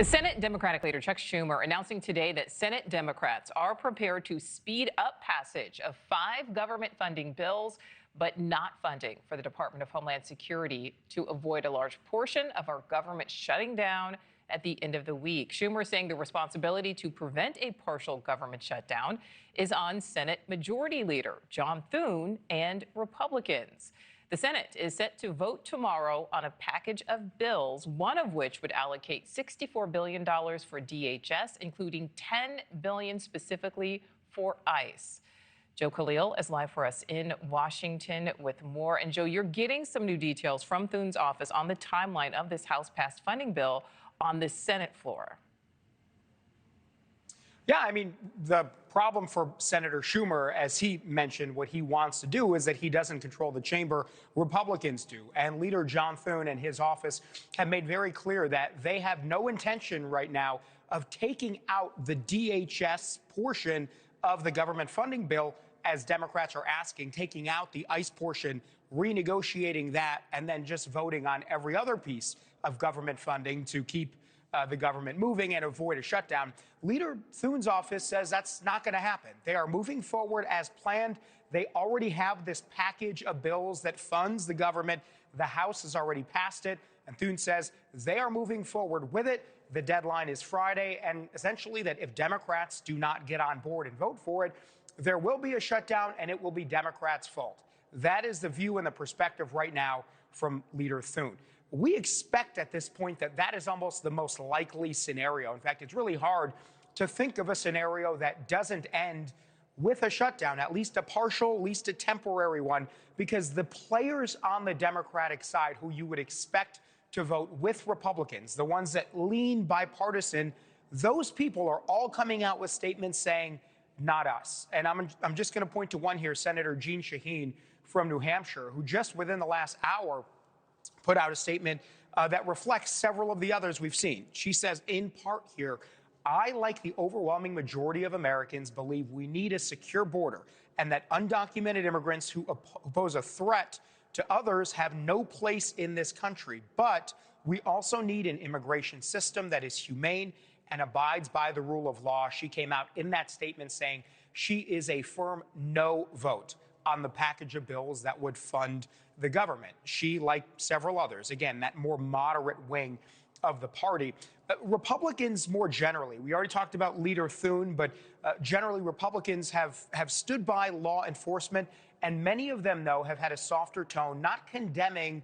Senate Democratic Leader Chuck Schumer announcing today that Senate Democrats are prepared to speed up passage of 5 government funding bills, but not funding for the Department of Homeland Security to avoid a large portion of our government shutting down at the end of the week. Schumer saying the responsibility to prevent a partial government shutdown is on Senate Majority Leader John Thune and Republicans. The Senate is set to vote tomorrow on a package of bills, one of which would allocate $64 billion for DHS, including $10 billion specifically for ICE. Joe Khalil is live for us in Washington with more. And Joe, you're getting some new details from Thune's office on the timeline of this House-passed funding bill on the Senate floor. Yeah, I mean, the problem for Senator Schumer, as he mentioned, what he wants to do is that he doesn't control the chamber. Republicans do. And Leader John Thune and his office have made very clear that they have no intention right now of taking out the DHS portion of the government funding bill, as Democrats are asking, taking out the ICE portion, renegotiating that, and then just voting on every other piece of government funding to keep the government moving and avoid a shutdown. Leader Thune's office says that's not going to happen. They are moving forward as planned. They already have this package of bills that funds the government. The House has already passed it, and Thune says they are moving forward with it. The deadline is Friday, and essentially that if Democrats do not get on board and vote for it, there will be a shutdown, and it will be Democrats' fault. That is the view and the perspective right now from Leader Thune. We expect at this point that that is almost the most likely scenario. In fact, it's really hard to think of a scenario that doesn't end with a shutdown, at least a partial, at least a temporary one, because the players on the Democratic side who you would expect to vote with Republicans, the ones that lean bipartisan, those people are all coming out with statements saying, not us. And I'm just going to point to one here, Senator Jeanne Shaheen from New Hampshire, who just within the last hour put out a statement that reflects several of the others we've seen. She says, in part here, I, like the overwhelming majority of Americans, believe we need a secure border and that undocumented immigrants who pose a threat to others have no place in this country. But we also need an immigration system that is humane and abides by the rule of law. She came out in that statement saying she is a firm no vote on the package of bills that would fund the government. She, like several others, again, that more moderate wing of the party. Republicans more generally, we already talked about Leader Thune, but generally Republicans have stood by law enforcement, and many of them, though, have had a softer tone, not condemning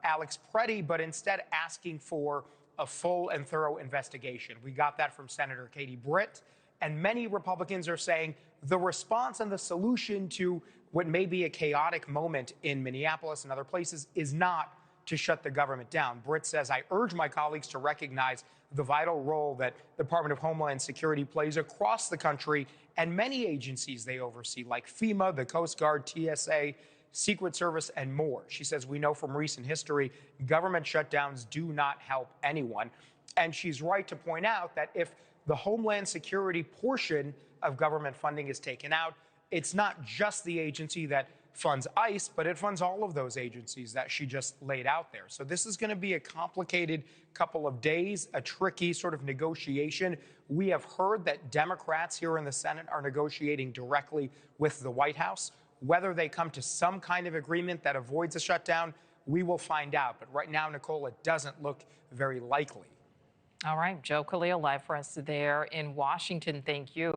Alex Preddy, but instead asking for a full and thorough investigation. We got that from Senator Katie Britt, and many Republicans are saying the response and the solution to what may be a chaotic moment in Minneapolis and other places is not to shut the government down. Britt says, I urge my colleagues to recognize the vital role that the Department of Homeland Security plays across the country and many agencies they oversee, like FEMA, the Coast Guard, TSA, Secret Service, and more. She says, we know from recent history, government shutdowns do not help anyone. And she's right to point out that if the Homeland Security portion of government funding is taken out, it's not just the agency that funds ICE, but it funds all of those agencies that she just laid out there. So this is going to be a complicated couple of days, a tricky sort of negotiation. We have heard that Democrats here in the Senate are negotiating directly with the White House. Whether they come to some kind of agreement that avoids a shutdown, we will find out. But right now, Nichole, it doesn't look very likely. All right, Joe Khalil live for us there in Washington. Thank you.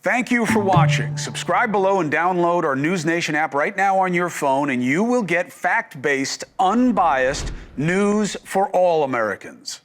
Thank you for watching. Subscribe below and download our NewsNation app right now on your phone, and you will get fact-based, unbiased news for all Americans.